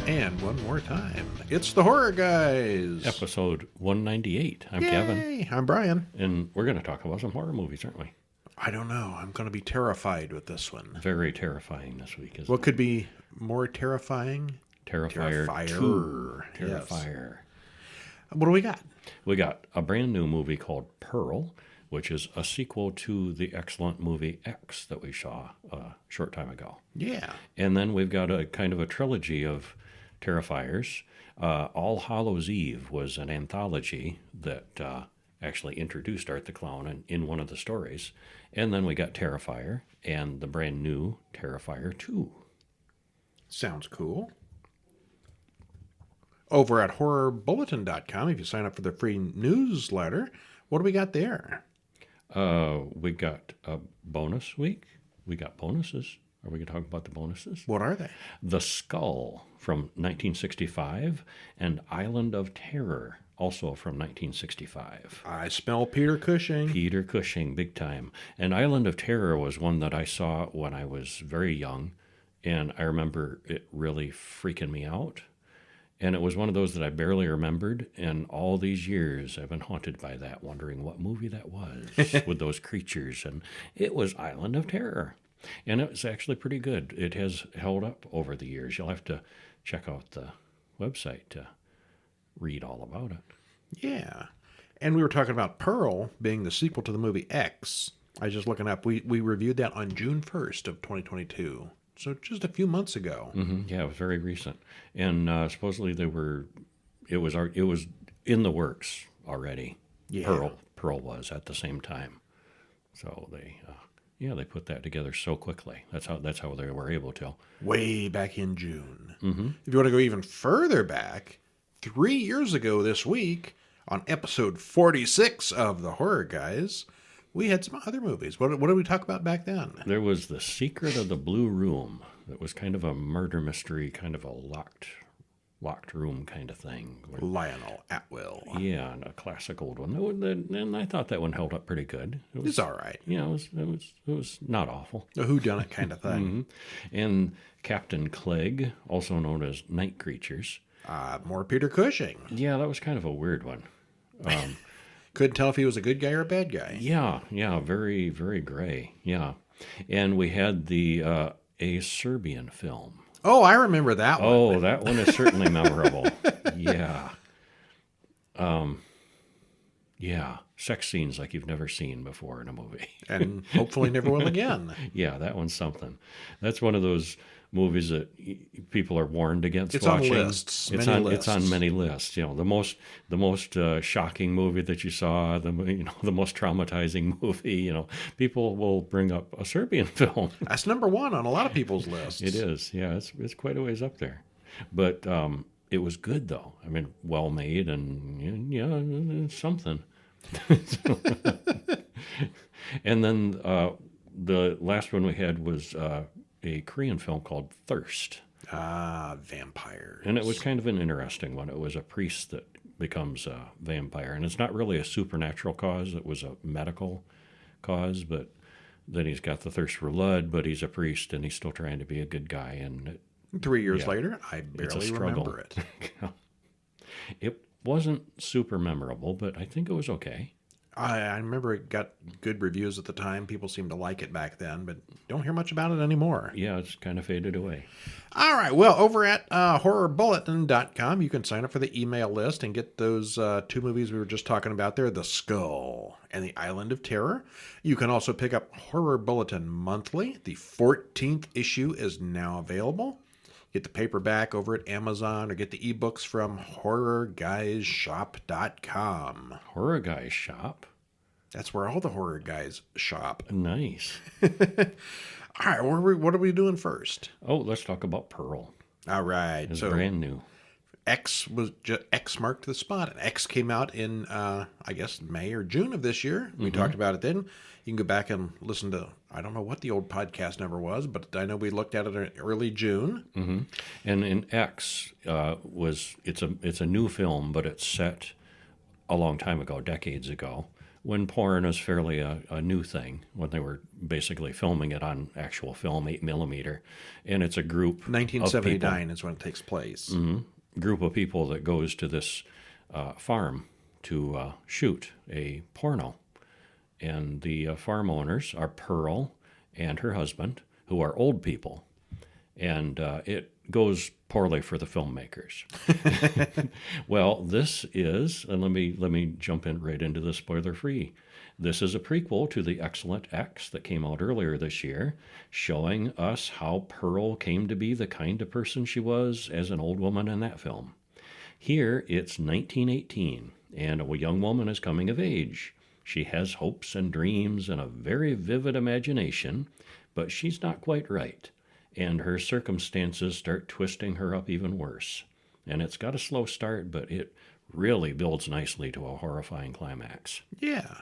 And one more time, it's the Horror Guys. Episode 198. I'm Yay! Kevin. I'm Brian. And we're going to talk about some horror movies, aren't we? I don't know. I'm going to be terrified with this one. Very terrifying this week, isn't What it? could be more terrifying? Terrifier 2. Terrifier. Yes. What do we got? We got a brand new movie called Pearl, which is a sequel to the excellent movie X that we saw a short time ago. Yeah. And then we've got a kind of a trilogy of Terrifiers. All Hallows Eve was an anthology that actually introduced Art the Clown in one of the stories. And then we got Terrifier and the brand new Terrifier 2. Sounds cool. Over at horrorbulletin.com, if you sign up for the free newsletter, what do we got there? We got a bonus week. We got bonuses. Are we going to talk about the bonuses? What are they? The Skull from 1965 and Island of Terror, also from 1965. I smell Peter Cushing. Peter Cushing, big time. And Island of Terror was one that I saw when I was very young, and I remember it really freaking me out. And it was one of those that I barely remembered, and all these years I've been haunted by that, wondering what movie that was with those creatures. And it was Island of Terror. And it was actually pretty good. It has held up over the years. You'll have to check out the website to read all about it. Yeah. And we were talking about Pearl being the sequel to the movie X. I was just looking up. We reviewed that on June 1st of 2022. So just a few months ago. Mm-hmm. Yeah, it was very recent. And supposedly it was in the works already. Yeah. Pearl was at the same time. So they put that together so quickly. That's how they were able to. Way back in June. Mm-hmm. If you want to go even further back, 3 years ago this week, on episode 46 of The Horror Guys, we had some other movies. What did we talk about back then? There was The Secret of the Blue Room. That was kind of a murder mystery, kind of a locked room kind of thing. Lionel Atwill. Yeah, and a classic old one. And I thought that one held up pretty good. It's all right. Yeah, it was not awful. A whodunit kind of thing. Mm-hmm. And Captain Clegg, also known as Night Creatures. More Peter Cushing. Yeah, that was kind of a weird one. Couldn't tell if he was a good guy or a bad guy. Yeah, very, very gray. Yeah. And we had a Serbian film. Oh, I remember that one. Oh, that one is certainly memorable. Yeah. Yeah. Sex scenes like you've never seen before in a movie. And hopefully never will again. Yeah, that one's something. That's one of those movies that people are warned against It's watching. on lists. It's on many lists. You know, the most shocking movie that you saw, the most traumatizing movie. You know, people will bring up a Serbian film. That's number one on a lot of people's lists. It is. Yeah, it's quite a ways up there. But it was good though. I mean, well made and yeah, something. And then the last one we had was a Korean film called Thirst. Vampires. And it was kind of an interesting one. It was a priest that becomes a vampire. And it's not really a supernatural cause. It was a medical cause. But then he's got the thirst for blood, but he's a priest and he's still trying to be a good guy. And 3 years later, I barely remember it. It wasn't super memorable, but I think it was okay. I remember it got good reviews at the time. People seemed to like it back then, but don't hear much about it anymore. Yeah, it's kind of faded away. All right. Well, over at horrorbulletin.com, you can sign up for the email list and get those two movies we were just talking about there, The Skull and The Island of Terror. You can also pick up Horror Bulletin monthly. The 14th issue is now available. Get the paperback over at Amazon or get the ebooks from horrorguysshop.com. Horror Guys Shop? That's where all the horror guys shop. Nice. All right, what are we doing first? Oh, let's talk about Pearl. All right. It's brand new. X marked the spot. And X came out in, I guess, May or June of this year. We talked about it then. You can go back and listen to, I don't know what the old podcast number was, but I know we looked at it in early June. Mm-hmm. And in X, it's a new film, but it's set a long time ago, decades ago, when porn is fairly a new thing, when they were basically filming it on actual film, 8mm, and it's a group of 1979 people, is when it takes place. group of people that goes to this farm to shoot a porno. And the farm owners are Pearl and her husband, who are old people. And it goes poorly for the filmmakers. Well, this is, and let me jump in right into the spoiler-free. This is a prequel to the excellent X that came out earlier this year, showing us how Pearl came to be the kind of person she was as an old woman in that film. Here, it's 1918, and a young woman is coming of age. She has hopes and dreams and a very vivid imagination, but she's not quite right, and her circumstances start twisting her up even worse. And it's got a slow start, but it really builds nicely to a horrifying climax. Yeah.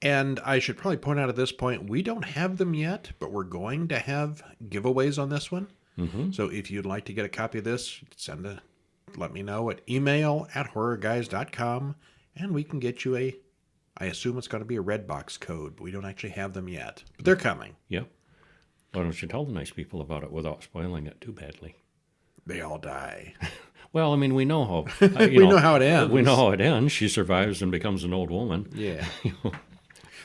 And I should probably point out at this point, we don't have them yet, but we're going to have giveaways on this one. Mm-hmm. So if you'd like to get a copy of this, let me know at email@horrorguys.com, and we can get you I assume it's going to be a Redbox code, but we don't actually have them yet. But they're coming. Yep. Why don't you tell the nice people about it without spoiling it too badly? They all die. Well, I mean, we know how We know how it ends. We know how it ends. She survives and becomes an old woman. Yeah.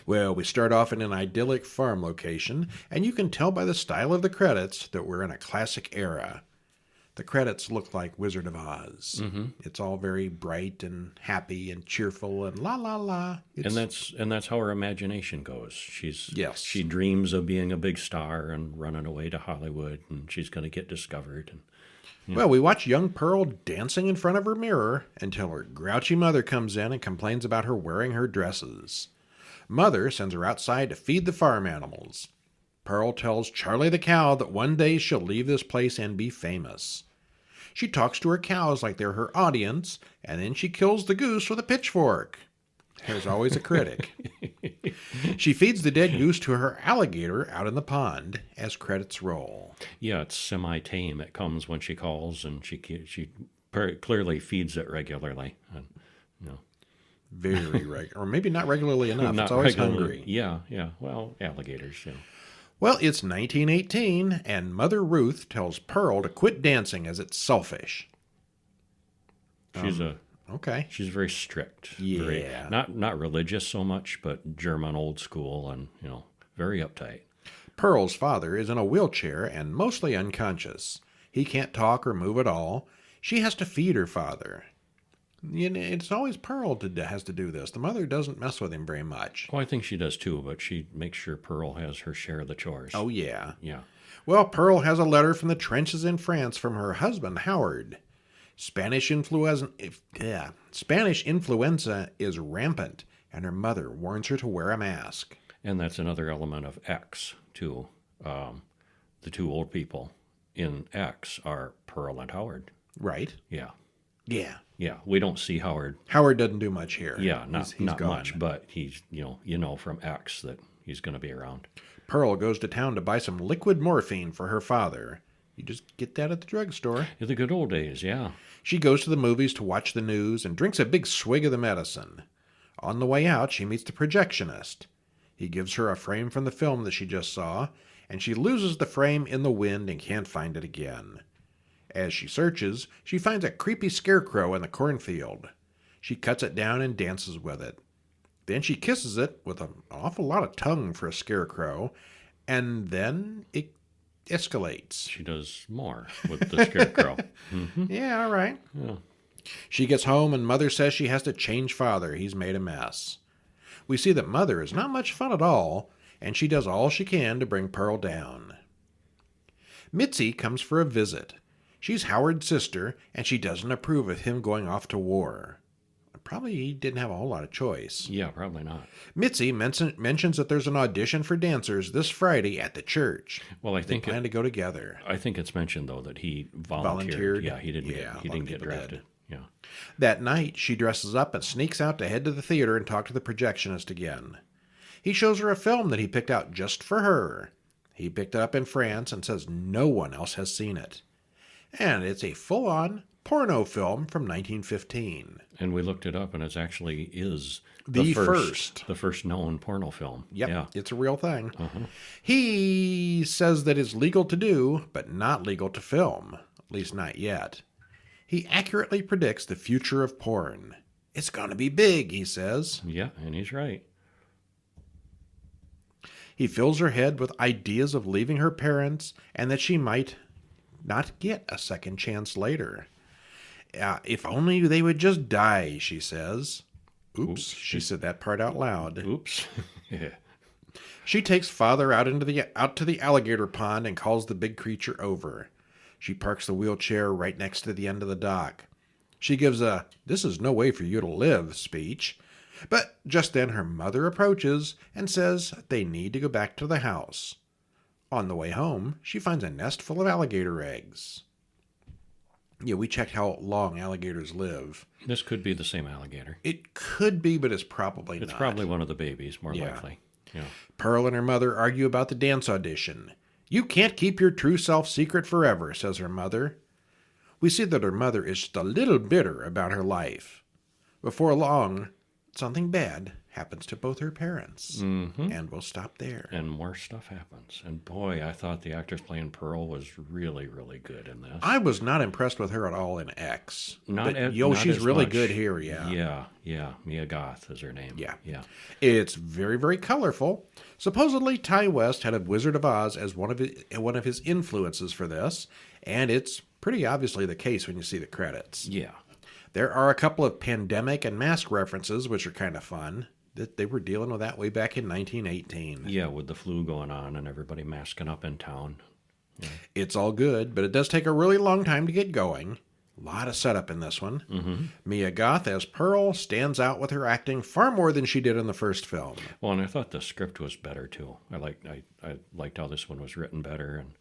Well, we start off in an idyllic farm location, and you can tell by the style of the credits that we're in a classic era. The credits look like Wizard of Oz. Mm-hmm. It's all very bright and happy and cheerful and la la la. And that's how her imagination goes. Yes. She dreams of being a big star and running away to Hollywood, and she's going to get discovered. And Well, we watch young Pearl dancing in front of her mirror until her grouchy mother comes in and complains about her wearing her dresses. Mother sends her outside to feed the farm animals. Pearl tells Charlie the cow that one day she'll leave this place and be famous. She talks to her cows like they're her audience, and then she kills the goose with a pitchfork. There's always a critic. She feeds the dead goose to her alligator out in the pond as credits roll. yeah, it's semi-tame. It comes when she calls, and she clearly feeds it regularly. And, Very regular. Or maybe not regularly enough. not It's always regularly. hungry. Yeah. Well, alligators. Well, it's 1918, and Mother Ruth tells Pearl to quit dancing as it's selfish. Okay. She's very strict. Yeah. Very, not religious so much, but German old school, and very uptight. Pearl's father is in a wheelchair and mostly unconscious. He can't talk or move at all. She has to feed her father. It's always Pearl has to do this. The mother doesn't mess with him very much. Well, I think she does too, but she makes sure Pearl has her share of the chores. Oh, yeah. Yeah. Well, Pearl has a letter from the trenches in France from her husband, Howard. Spanish influenza is rampant, and her mother warns her to wear a mask. And that's another element of X, too. The two old people in X are Pearl and Howard. Right? Yeah. Yeah. Yeah. We don't see Howard. Howard doesn't do much here. Yeah, He's not gone. much, but he's, from X that he's going to be around. Pearl goes to town to buy some liquid morphine for her father. You just get that at the drugstore. In the good old days, yeah. She goes to the movies to watch the news and drinks a big swig of the medicine. On the way out, she meets the projectionist. He gives her a frame from the film that she just saw, and she loses the frame in the wind and can't find it again. As she searches, she finds a creepy scarecrow in the cornfield. She cuts it down and dances with it. Then she kisses it with an awful lot of tongue for a scarecrow, and then it escalates. She does more with the scarecrow. Mm-hmm. Yeah, all right. Yeah. She gets home and Mother says she has to change Father. He's made a mess. We see that Mother is not much fun at all, and she does all she can to bring Pearl down. Mitzi comes for a visit. She's Howard's sister, and she doesn't approve of him going off to war. Probably he didn't have a whole lot of choice. Yeah, probably not. Mitzi mentions that there's an audition for dancers this Friday at the church. Well, I think they plan to go together. I think it's mentioned though that he volunteered. Yeah, he didn't. Yeah, he didn't get drafted. Yeah. That night, she dresses up and sneaks out to head to the theater and talk to the projectionist again. He shows her a film that he picked out just for her. He picked it up in France and says no one else has seen it. And it's a full-on porno film from 1915. And we looked it up, and it actually is The the first known porno film. Yep, Yeah. it's a real thing. Uh-huh. He says that it's legal to do, but not legal to film. At least not yet. He accurately predicts the future of porn. It's going to be big, he says. Yeah, and he's right. He fills her head with ideas of leaving her parents and that she might not get a second chance later. If only they would just die, she says. Oops, she said that part out loud. Oops. Yeah. She takes father out to the alligator pond and calls the big creature over. She parks the wheelchair right next to the end of the dock. She gives a "this is no way for you to live" speech. But just then her mother approaches and says they need to go back to the house. On the way home, she finds a nest full of alligator eggs. Yeah, we checked how long alligators live. This could be the same alligator. It could be, but it's probably not. It's probably one of the babies, more Yeah. likely. Yeah. Pearl and her mother argue about the dance audition. "You can't keep your true self secret forever," says her mother. We see that her mother is just a little bitter about her life. Before long, something bad happens to both her parents. Mm-hmm. And we'll stop there. And more stuff happens. And boy, I thought the actress playing Pearl was really, really good in this. I was not impressed with her at all in X. Not she's as really much. good here, yeah. Yeah. Mia Goth is her name. Yeah. Yeah. It's very, very colorful. Supposedly, Ty West had a Wizard of Oz as one of his influences for this, and it's pretty obviously the case when you see the credits. Yeah. There are a couple of pandemic and mask references, which are kind of fun. That they were dealing with that way back in 1918. Yeah, with the flu going on and everybody masking up in town. Yeah. It's all good, but it does take a really long time to get going. A lot of setup in this one. Mm-hmm. Mia Goth as Pearl stands out with her acting far more than she did in the first film. Well, and I thought the script was better too. I liked how this one was written better, and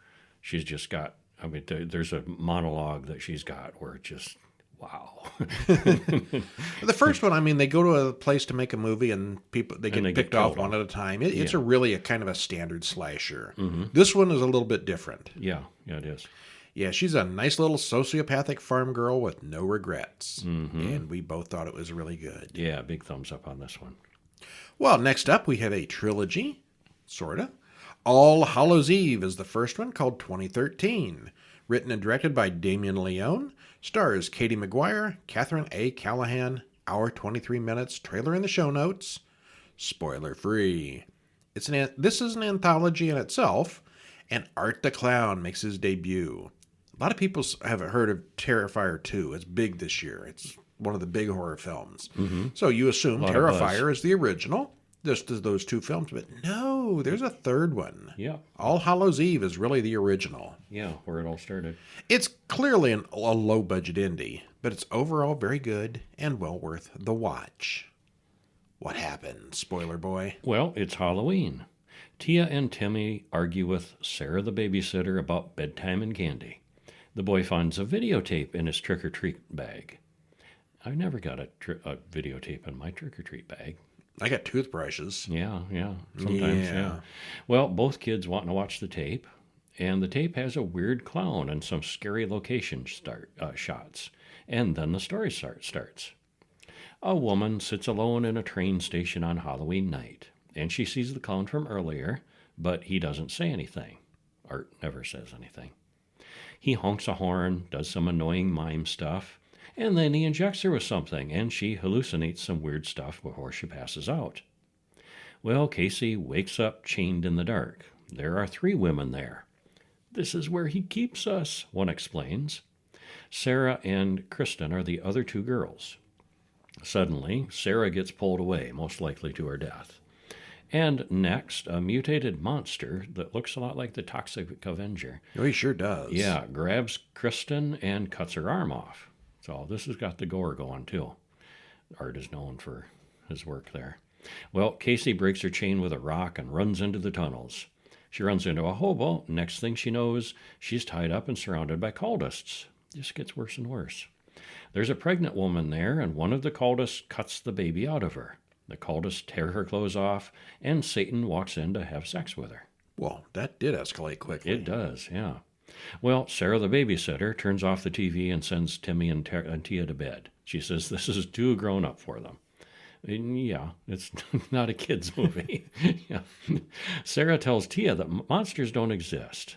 she's just got. I mean, there's a monologue that she's got where it just. Wow. The first one, I mean, they go to a place to make a movie and they get picked off one at a time. It's a kind of a standard slasher. Mm-hmm. This one is a little bit different. Yeah, it is. Yeah, she's a nice little sociopathic farm girl with no regrets. Mm-hmm. And we both thought it was really good. Yeah, big thumbs up on this one. Well, next up we have a trilogy, sorta. All Hallows Eve is the first one, called 2013. Written and directed by Damien Leone. Stars Katie McGuire, Catherine A. Callahan. Hour 23 minutes. Trailer in the show notes. Spoiler free. This is an anthology in itself, and Art the Clown makes his debut. A lot of people have heard of Terrifier 2. It's big this year. It's one of the big horror films. Mm-hmm. So you assume Terrifier is the original. Just as those two films, but no, there's a third one. Yeah. All Hallows Eve is really the original. Yeah, where it all started. It's clearly a low-budget indie, but it's overall very good and well worth the watch. What happened, spoiler boy? Well, it's Halloween. Tia and Timmy argue with Sarah the babysitter about bedtime and candy. The boy finds a videotape in his trick-or-treat bag. I never got a videotape in my trick-or-treat bag. I got toothbrushes. Yeah. Sometimes, yeah. Well, both kids want to watch the tape, and the tape has a weird clown and some scary location shots. And then the story starts. A woman sits alone in a train station on Halloween night, and she sees the clown from earlier, but he doesn't say anything. Art never says anything. He honks a horn, does some annoying mime stuff, and then he injects her with something, and she hallucinates some weird stuff before she passes out. Well, Casey wakes up chained in the dark. There are 3 women there. "This is where he keeps us," one explains. Sarah and Kristen are the other 2 girls. Suddenly, Sarah gets pulled away, most likely to her death. And next, a mutated monster that looks a lot like the Toxic Avenger. Oh, he sure does. Yeah, grabs Kristen and cuts her arm off. So this has got the gore going, too. Art is known for his work there. Well, Casey breaks her chain with a rock and runs into the tunnels. She runs into a hobo. Next thing she knows, she's tied up and surrounded by cultists. This gets worse and worse. There's a pregnant woman there, and one of the cultists cuts the baby out of her. The cultists tear her clothes off, and Satan walks in to have sex with her. Well, that did escalate quickly. It does, yeah. Well, Sarah, the babysitter, turns off the TV and sends Timmy and Tia to bed. She says this is too grown up for them. And yeah, it's not a kid's movie. Yeah. Sarah tells Tia that monsters don't exist.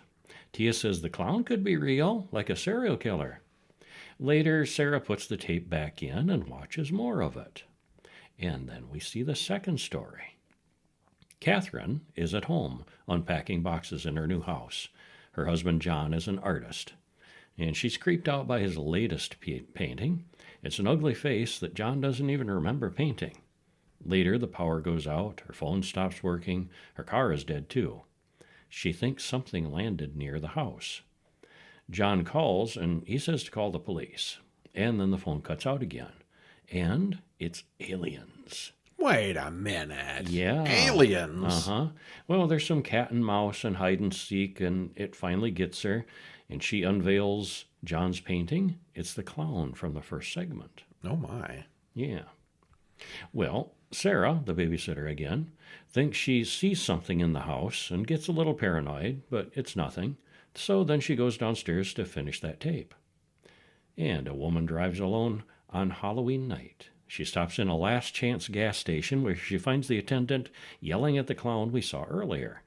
Tia says the clown could be real, like a serial killer. Later, Sarah puts the tape back in and watches more of it. And then we see the second story. Catherine is at home, unpacking boxes in her new house. Her husband John is an artist, and she's creeped out by his latest painting. It's an ugly face that John doesn't even remember painting. Later, the power goes out, her phone stops working, her car is dead too. She thinks something landed near the house. John calls, and he says to call the police. And then the phone cuts out again. And it's aliens. Wait a minute. Yeah. Aliens? Uh-huh. Well, there's some cat and mouse and hide and seek, and it finally gets her, and she unveils John's painting. It's the clown from the first segment. Oh, my. Yeah. Well, Sarah, the babysitter again, thinks she sees something in the house and gets a little paranoid, but it's nothing. So then she goes downstairs to finish that tape. And a woman drives alone on Halloween night. She stops in a last chance gas station where she finds the attendant yelling at the clown we saw earlier.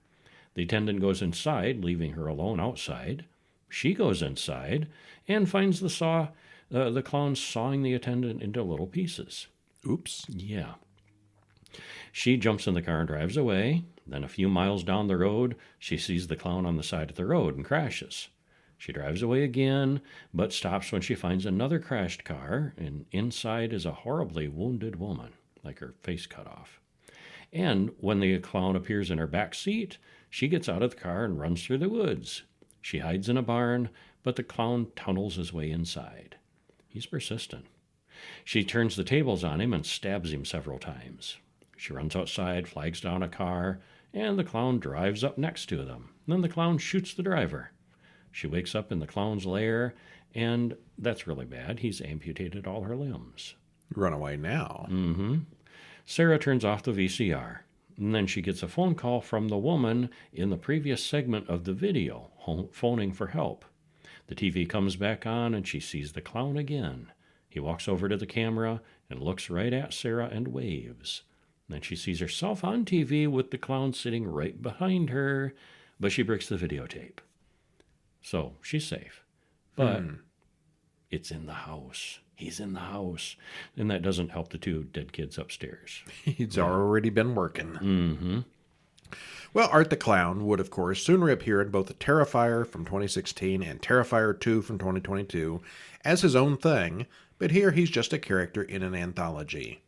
The attendant goes inside, leaving her alone outside. She goes inside and finds the clown sawing the attendant into little pieces. Oops. Yeah. She jumps in the car and drives away. Then a few miles down the road, she sees the clown on the side of the road and crashes. She drives away again, but stops when she finds another crashed car, and inside is a horribly wounded woman, like her face cut off. And when the clown appears in her back seat, she gets out of the car and runs through the woods. She hides in a barn, but the clown tunnels his way inside. He's persistent. She turns the tables on him and stabs him several times. She runs outside, flags down a car, and the clown drives up next to them. Then the clown shoots the driver. She wakes up in the clown's lair, and that's really bad. He's amputated all her limbs. Run away now. Mm-hmm. Sarah turns off the VCR, and then she gets a phone call from the woman in the previous segment of the video, phoning for help. The TV comes back on, and she sees the clown again. He walks over to the camera and looks right at Sarah and waves. Then she sees herself on TV with the clown sitting right behind her, but she breaks the videotape. So she's safe. But it's in the house. He's in the house. And that doesn't help the two dead kids upstairs. He's already been working. Mm-hmm. Well, Art the Clown would, of course, soon reappear in both the Terrifier from 2016 and Terrifier 2 from 2022 as his own thing, but here he's just a character in an anthology.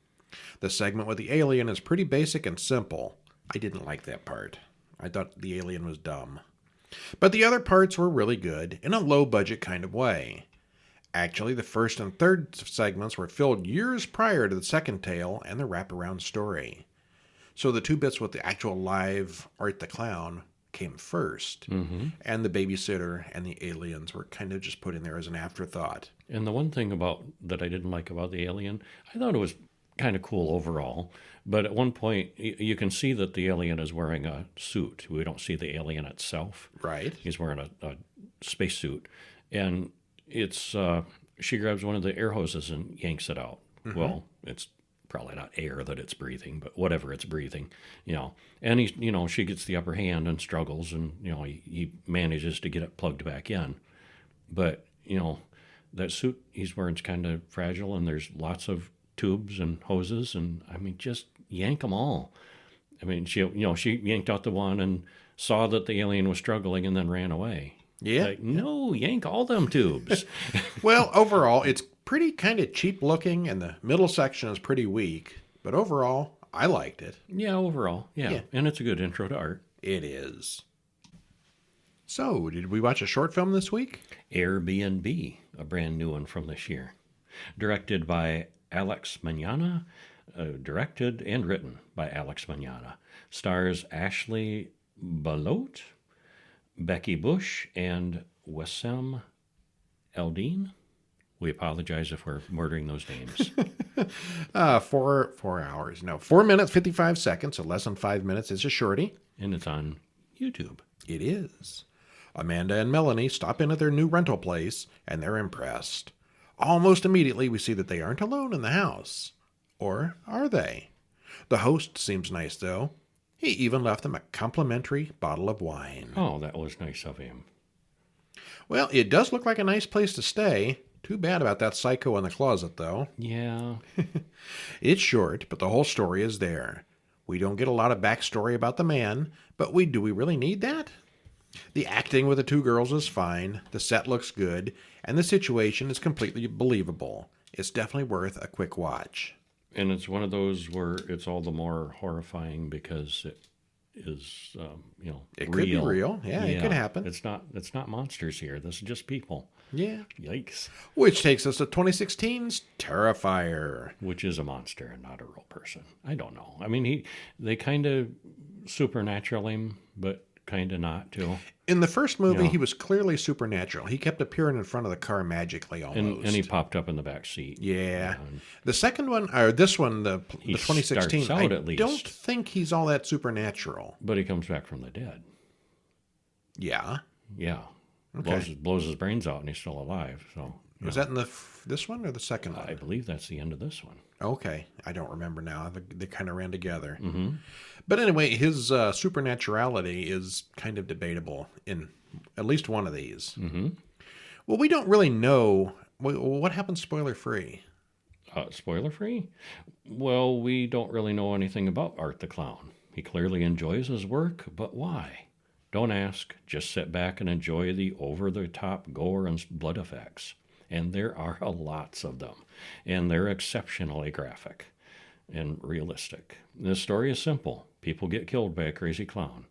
The segment with the alien is pretty basic and simple. I didn't like that part. I thought the alien was dumb. But the other parts were really good, in a low-budget kind of way. Actually, the first and third segments were filmed years prior to the second tale and the wraparound story. So the two bits with the actual live Art the Clown came first, and the babysitter and the aliens were kind of just put in there as an afterthought. And the one thing that I didn't like about the alien, I thought it was kind of cool overall, but at one point you can see that the alien is wearing a suit. We don't see the alien itself. Right. He's wearing a spacesuit, and it's she grabs one of the air hoses and yanks it out. Well, it's probably not air that it's breathing, but whatever it's breathing, And he, she gets the upper hand and struggles, and he manages to get it plugged back in, but that suit he's wearing is kind of fragile, and there's lots of tubes and hoses, and I mean, just yank them all. I mean, she yanked out the one and saw that the alien was struggling and then ran away. Yeah. Like, no, yank all them tubes. Well, overall, it's pretty kind of cheap looking, and the middle section is pretty weak, but overall, I liked it. Yeah, overall. Yeah. And it's a good intro to art. It is. So, did we watch a short film this week? Airbnb, a brand new one from this year. Directed by Alex Manana, directed and written by Alex Manana. Stars Ashley Balote, Becky Bush, and Wessam Eldin. We apologize if we're murdering those names. 4 hours. No, 4 minutes, 55 seconds, so less than 5 minutes. It's a shorty. And it's on YouTube. It is. Amanda and Melanie stop in at their new rental place, and they're impressed. Almost immediately, we see that they aren't alone in the house. Or are they? The host seems nice, though. He even left them a complimentary bottle of wine. Oh, that was nice of him. Well, it does look like a nice place to stay. Too bad about that psycho in the closet, though. Yeah. It's short, but the whole story is there. We don't get a lot of backstory about the man, but do we really need that? The acting with the two girls is fine, the set looks good, and the situation is completely believable. It's definitely worth a quick watch. And it's one of those where it's all the more horrifying because it is, It real. could be real. Yeah, it could happen. It's not monsters here. This is just people. Yeah. Yikes. Which takes us to 2016's Terrifier. Which is a monster and not a real person. I don't know. I mean, they kind of supernatural him, but kind of not, too. In the first movie, he was clearly supernatural. He kept appearing in front of the car magically almost. And he popped up in the back seat. Yeah. The second one, or this one, the 2016, starts out, I at least. don't think he's all that supernatural. But he comes back from the dead. Yeah. Yeah. Okay. Blows his brains out and he's still alive. So Was that in this one or the second one? I believe that's the end of this one. Okay. I don't remember now. They kind of ran together. Mm-hmm. But anyway, his supernaturality is kind of debatable in at least one of these. Mm-hmm. Well, we don't really know. What happens spoiler-free? Spoiler-free? Well, we don't really know anything about Art the Clown. He clearly enjoys his work, but why? Don't ask. Just sit back and enjoy the over-the-top gore and blood effects. And there are lots of them. And they're exceptionally graphic and realistic. The story is simple. People get killed by a crazy clown.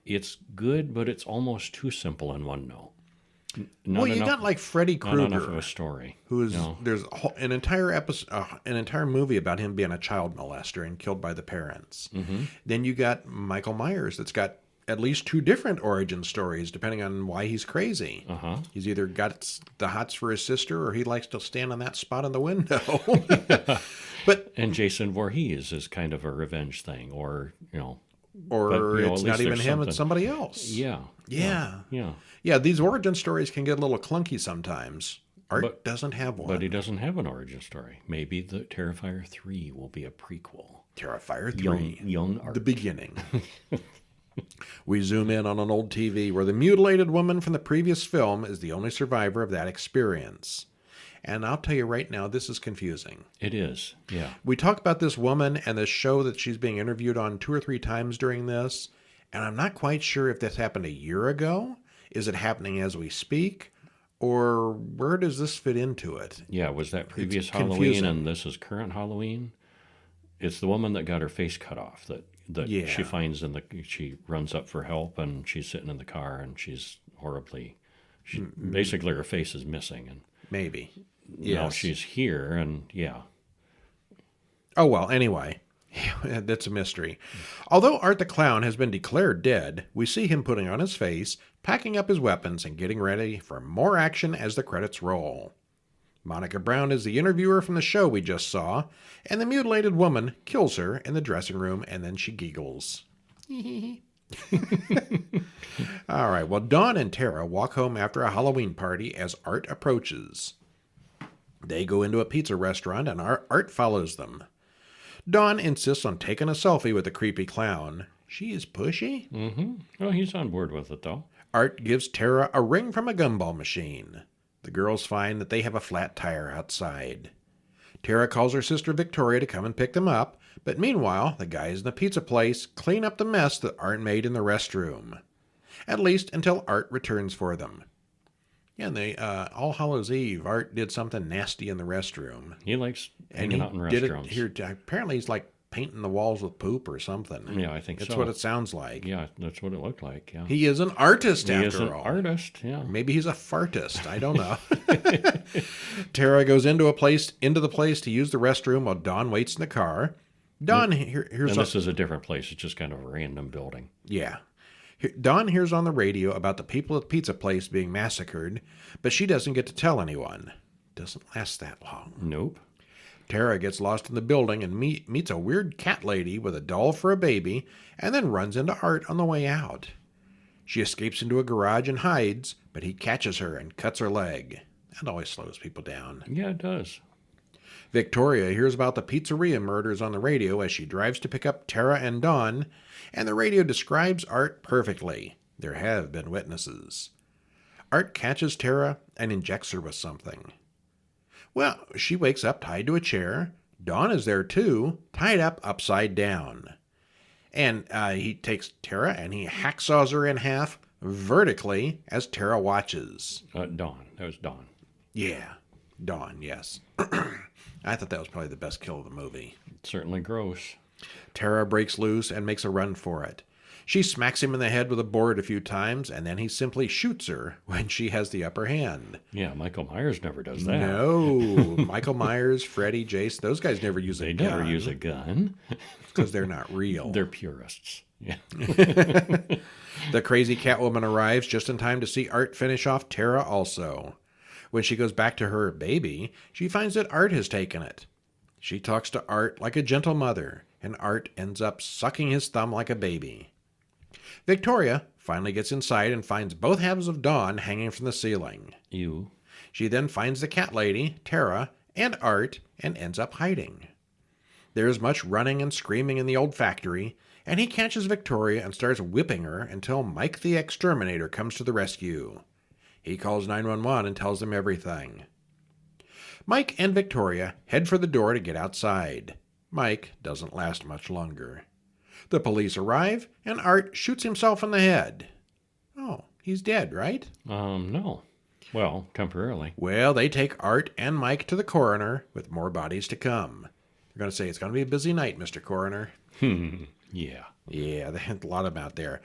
It's good, but it's almost too simple in one note. You got like Freddy Krueger. Not enough of a story. There's an entire episode, an entire movie about him being a child molester and killed by the parents. Mm-hmm. Then you got Michael Myers that's got at least two different origin stories depending on why he's crazy. Uh-huh. He's either got the hots for his sister or he likes to stand on that spot in the window. And Jason Voorhees is kind of a revenge thing, or it's not even him, it's somebody else. Yeah. Yeah, these origin stories can get a little clunky sometimes. Art doesn't have one. But he doesn't have an origin story. Maybe the Terrifier 3 will be a prequel. Terrifier 3. Young Art. The beginning. We zoom in on an old TV where the mutilated woman from the previous film is the only survivor of that experience. And I'll tell you right now, this is confusing. It is, yeah. We talk about this woman and this show that she's being interviewed on 2 or 3 times during this, and I'm not quite sure if this happened a year ago. Is it happening as we speak? Or where does this fit into it? Yeah, was that previous Halloween and this is current Halloween? It's the woman that got her face cut off that she finds she runs up for help and she's sitting in the car and she's horribly, basically her face is missing. And maybe. Now she's here and yeah. Oh, well, anyway, that's a mystery. Although Art the Clown has been declared dead, we see him putting on his face, packing up his weapons, and getting ready for more action as the credits roll. Monica Brown is the interviewer from the show we just saw, and the mutilated woman kills her in the dressing room, and then she giggles. All right, well, Dawn and Tara walk home after a Halloween party as Art approaches. They go into a pizza restaurant, and Art follows them. Dawn insists on taking a selfie with the creepy clown. She is pushy. Mm-hmm. Well, he's on board with it, though. Art gives Tara a ring from a gumball machine. The girls find that they have a flat tire outside. Tara calls her sister Victoria to come and pick them up, but meanwhile, the guys in the pizza place clean up the mess that Art made in the restroom. At least until Art returns for them. Yeah, and All Hallows Eve, Art did something nasty in the restroom. He likes hanging out in restaurants. Apparently he's like painting the walls with poop or something. Yeah, I think that's what it sounds like. Yeah, that's what it looked like, yeah. He is an artist after all. He is an artist, yeah. Maybe he's a fartist. I don't know. Tara goes into the place to use the restroom while Dawn waits in the car. Dawn this is a different place. It's just kind of a random building. Yeah. Dawn hears on the radio about the people at the pizza place being massacred, but she doesn't get to tell anyone. Doesn't last that long. Nope. Tara gets lost in the building and meets a weird cat lady with a doll for a baby, and then runs into Art on the way out. She escapes into a garage and hides, but he catches her and cuts her leg. That always slows people down. Yeah, it does. Victoria hears about the pizzeria murders on the radio as she drives to pick up Tara and Dawn, and the radio describes Art perfectly. There have been witnesses. Art catches Tara and injects her with something. Well, she wakes up tied to a chair. Dawn is there too, tied up upside down. And he takes Tara and he hacksaws her in half vertically as Tara watches. Dawn. That was Dawn. Yeah, Dawn, yes. I thought that was probably the best kill of the movie. Certainly gross. Tara breaks loose and makes a run for it. She smacks him in the head with a board a few times, and then he simply shoots her when she has the upper hand. Yeah, Michael Myers never does that. No. Michael Myers, Freddy, Jason, those guys never use a gun. They never use a gun. Because they're not real. They're purists. Yeah. The crazy Catwoman arrives just in time to see Art finish off Tara also. When she goes back to her baby, she finds that Art has taken it. She talks to Art like a gentle mother, and Art ends up sucking his thumb like a baby. Victoria finally gets inside and finds both halves of Dawn hanging from the ceiling. Ew. She then finds the cat lady, Tara, and Art, and ends up hiding. There is much running and screaming in the old factory, and he catches Victoria and starts whipping her until Mike the Exterminator comes to the rescue. He calls 911 and tells them everything. Mike and Victoria head for the door to get outside. Mike doesn't last much longer. The police arrive, and Art shoots himself in the head. Oh, he's dead, right? No. Well, temporarily. Well, they take Art and Mike to the coroner, with more bodies to come. They're going to say, it's going to be a busy night, Mr. Coroner. Yeah. Yeah, they had a lot of them out there.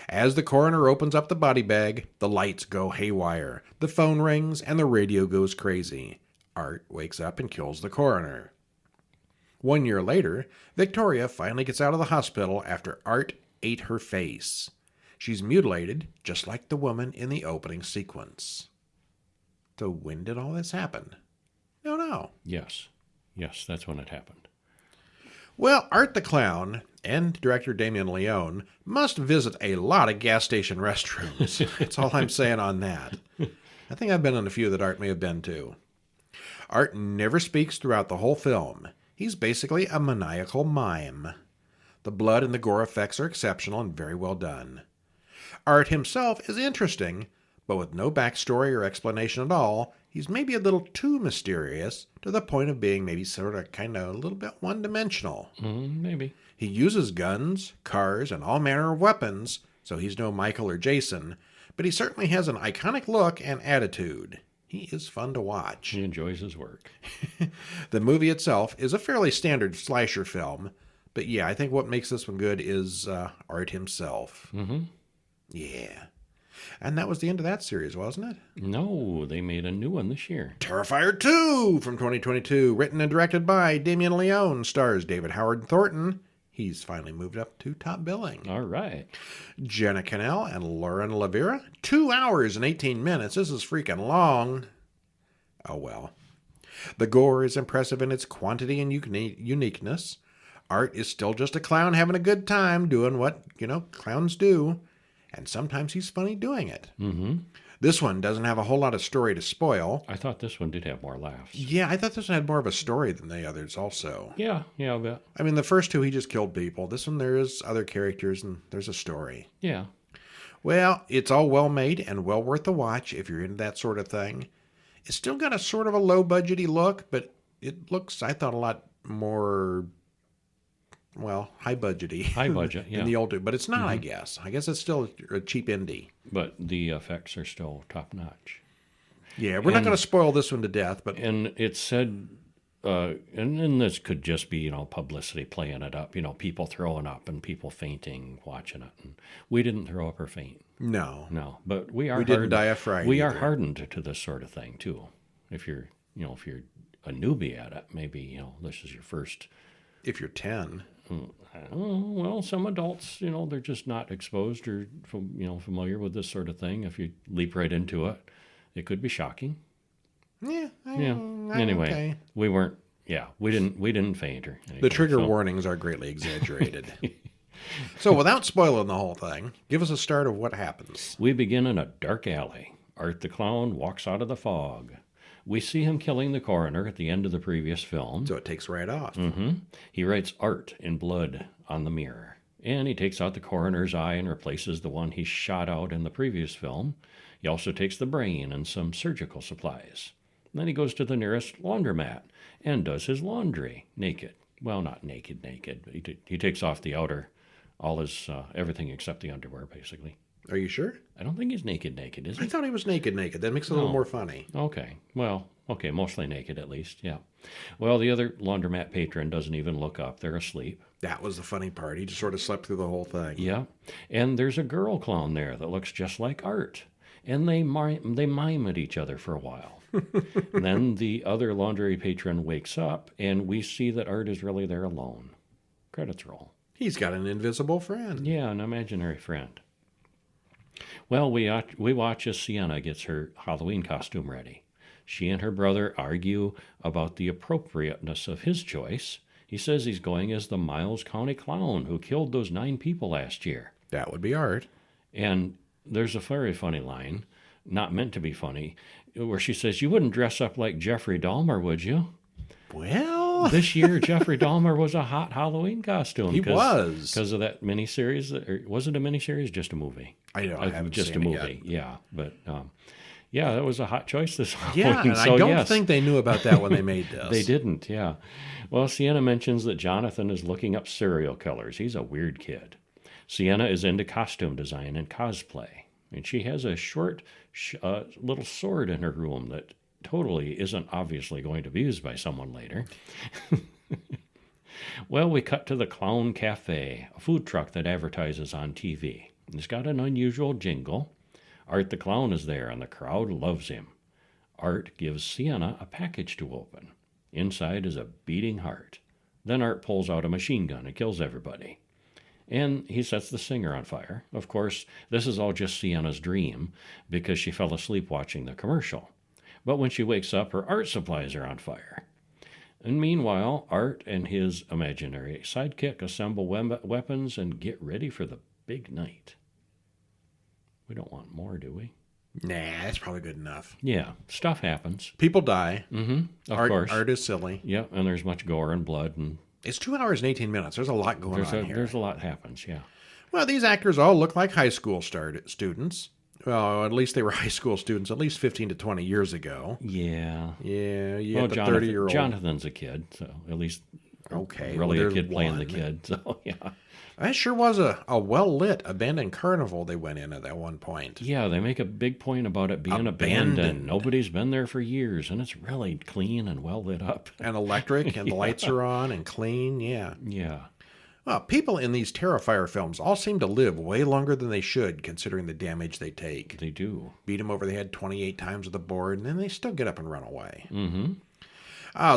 As the coroner opens up the body bag, the lights go haywire, the phone rings, and the radio goes crazy. Art wakes up and kills the coroner. 1 year later, Victoria finally gets out of the hospital after Art ate her face. She's mutilated, just like the woman in the opening sequence. So when did all this happen? No. Yes. Yes, that's when it happened. Well, Art the Clown and director Damien Leone must visit a lot of gas station restrooms. That's all I'm saying on that. I think I've been in a few that Art may have been to. Art never speaks throughout the whole film. He's basically a maniacal mime. The blood and the gore effects are exceptional and very well done. Art himself is interesting, but with no backstory or explanation at all, he's maybe a little too mysterious to the point of being maybe sort of kind of a little bit one-dimensional. Maybe. He uses guns, cars, and all manner of weapons, so he's no Michael or Jason, but he certainly has an iconic look and attitude. He is fun to watch. He enjoys his work. The movie itself is a fairly standard slasher film, but yeah, I think what makes this one good is Art himself. Mm-hmm. Yeah. And that was the end of that series, wasn't it? No, they made a new one this year. Terrifier 2 from 2022, written and directed by Damien Leone, stars David Howard Thornton. He's finally moved up to top billing. All right. Jenna Cannell and Lauren Lavera. 2 hours and 18 minutes. This is freaking long. Oh well. The gore is impressive in its quantity and uniqueness. Art is still just a clown having a good time doing what, clowns do. And sometimes he's funny doing it. Mm-hmm. This one doesn't have a whole lot of story to spoil. I thought this one did have more laughs. Yeah, I thought this one had more of a story than the others also. Yeah, I bet. I mean, the first two, he just killed people. This one, there is other characters and there's a story. Yeah. Well, it's all well made and well worth the watch if you're into that sort of thing. It's still got a sort of a low-budgety look, but it looks, I thought, a lot more... high budgety. High budget, yeah. In the old, but it's not, I guess. I guess it's still a cheap indie. But the effects are still top notch. Yeah, we're not going to spoil this one to death, but and it said, and this could just be publicity playing it up. People throwing up and people fainting watching it. And we didn't throw up or faint. No, but we are. We didn't die of fright. We either. are hardened to this sort of thing too. If you're a newbie at it, maybe this is your first. If you're 10. Well, some adults, they're just not exposed or, familiar with this sort of thing. If you leap right into it, it could be shocking. Yeah. Anyway, okay. we weren't. Yeah, we didn't faint or anything. The trigger warnings are greatly exaggerated. So without spoiling the whole thing, give us a start of what happens. We begin in a dark alley. Art the clown walks out of the fog. We see him killing the coroner at the end of the previous film. So it takes right off. He writes Art in blood on the mirror. And he takes out the coroner's eye and replaces the one he shot out in the previous film. He also takes the brain and some surgical supplies. Then he goes to the nearest laundromat and does his laundry naked. Well, not naked. He takes off the outer, all his, everything except the underwear, basically. Are you sure? I don't think he's naked, is he? I thought he was naked. That makes it a little more funny. Okay. Well, okay, mostly naked at least, yeah. Well, the other laundromat patron doesn't even look up. They're asleep. That was the funny part. He just sort of slept through the whole thing. Yeah. And there's a girl clown there that looks just like Art. And they mime at each other for a while. Then the other laundry patron wakes up, and we see that Art is really there alone. Credits roll. He's got an invisible friend. Yeah, an imaginary friend. Well, we watch as Sienna gets her Halloween costume ready. She and her brother argue about the appropriateness of his choice. He says he's going as the Miles County clown who killed those 9 people last year. That would be Art. And there's a very funny line, not meant to be funny, where she says, "You wouldn't dress up like Jeffrey Dahmer, would you?" Well, this year, Jeffrey Dahmer was a hot Halloween costume. He was. Because of that miniseries. Or was it a miniseries? Just a movie? I know. I haven't just seen a it movie. yet. Yeah. But, yeah, that was a hot choice this Halloween. Yeah, and so, I don't think they knew about that when they made this. They didn't, yeah. Well, Sienna mentions that Jonathan is looking up serial killers. He's a weird kid. Sienna is into costume design and cosplay. And she has a short little sword in her room that totally isn't obviously going to be used by someone later. Well, we cut to the Clown Cafe, a food truck that advertises on TV. It's got an unusual jingle. Art the Clown is there, and the crowd loves him. Art gives Sienna a package to open. Inside is a beating heart. Then Art pulls out a machine gun and kills everybody. And he sets the singer on fire. Of course, this is all just Sienna's dream because she fell asleep watching the commercial. But when she wakes up, her art supplies are on fire. And meanwhile, Art and his imaginary sidekick assemble weapons and get ready for the big night. We don't want more, do we? Nah, that's probably good enough. Yeah, stuff happens. People die. Of course. Art is silly. Yeah, and there's much gore and blood. And it's 2 hours and 18 minutes. There's a lot going on here. There's a lot happens, yeah. Well, these actors all look like high school students. Well, at least they were high school students at least 15 to 20 years ago. Yeah. Yeah, Well, the 30-year-old. Jonathan's a kid, so at least okay, really well, a kid playing one. the kid. So, yeah. That sure was a well-lit abandoned carnival they went in at that one point. Yeah, they make a big point about it being abandoned. Nobody's been there for years, and it's really clean and well lit up. And electric, and the lights are on and clean, yeah. Yeah. Well, people in these Terrifier films all seem to live way longer than they should, considering the damage they take. They do. Beat them over the head 28 times with a board, and then they still get up and run away. Mm-hmm.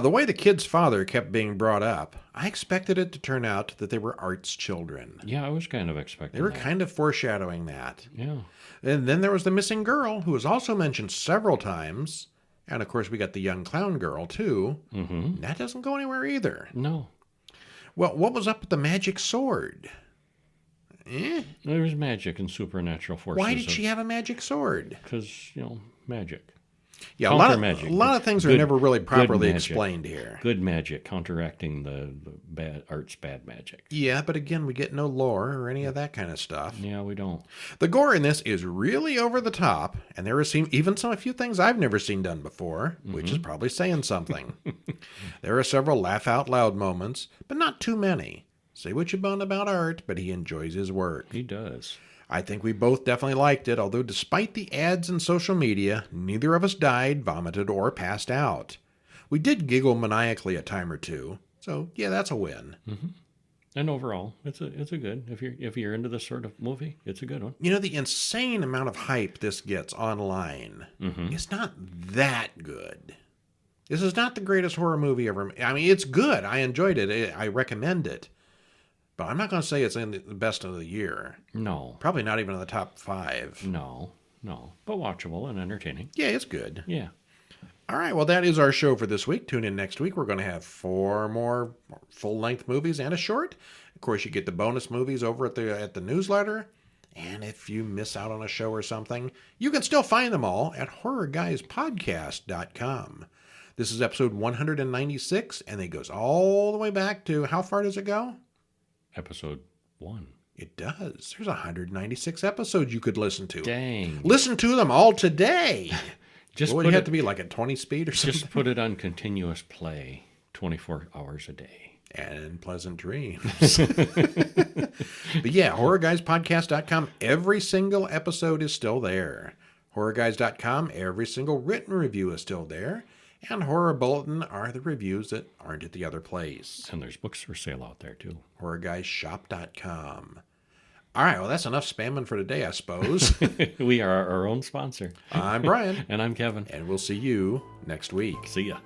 The way the kid's father kept being brought up, I expected it to turn out that they were Art's children. Yeah, I was kind of expecting They were that. kind of foreshadowing that. Yeah. And then there was the missing girl, who was also mentioned several times. And, of course, we got the young clown girl, too. Mm-hmm. That doesn't go anywhere either. No. Well, what was up with the magic sword? There's magic and supernatural forces. Why did she have a magic sword? Because, magic. Yeah, a lot of things are never really properly explained here. Good magic counteracting the bad Art's bad magic. Yeah, but again, we get no lore or any of that kind of stuff. Yeah, we don't. The gore in this is really over the top, and there are a few things I've never seen done before, which is probably saying something. There are several laugh-out-loud moments, but not too many. Say what you want about Art, but he enjoys his work. He does. I think we both definitely liked it, although despite the ads and social media, neither of us died, vomited, or passed out. We did giggle maniacally a time or two, so yeah, that's a win. Mm-hmm. And overall, it's a good. If you're into this sort of movie, it's a good one. The insane amount of hype this gets online, it's not that good. This is not the greatest horror movie ever. I mean, it's good. I enjoyed it. I recommend it. But I'm not going to say it's in the best of the year. No. Probably not even in the top 5. No. But watchable and entertaining. Yeah, it's good. Yeah. All right, well, that is our show for this week. Tune in next week. We're going to have 4 more full-length movies and a short. course, you get the bonus movies over at the newsletter. And if you miss out on a show or something, you can still find them all at horrorguyspodcast.com. This is episode 196, and it goes all the way back to, how far does it go? Episode 1. It does. There's 196 episodes you could listen to. Dang. Listen to them all today. Just Would put you it, have to be like at 20 speed or something? just put it on continuous play, 24 hours a day. And pleasant dreams. But yeah, horrorguyspodcast.com. Every single episode is still there. Horrorguys.com, every single written review is still there. And Horror Bulletin are the reviews that aren't at the other place. And there's books for sale out there, too. HorrorGuysShop.com. All right, well, that's enough spamming for today, I suppose. We are our own sponsor. I'm Brian. And I'm Kevin. And we'll see you next week. See ya.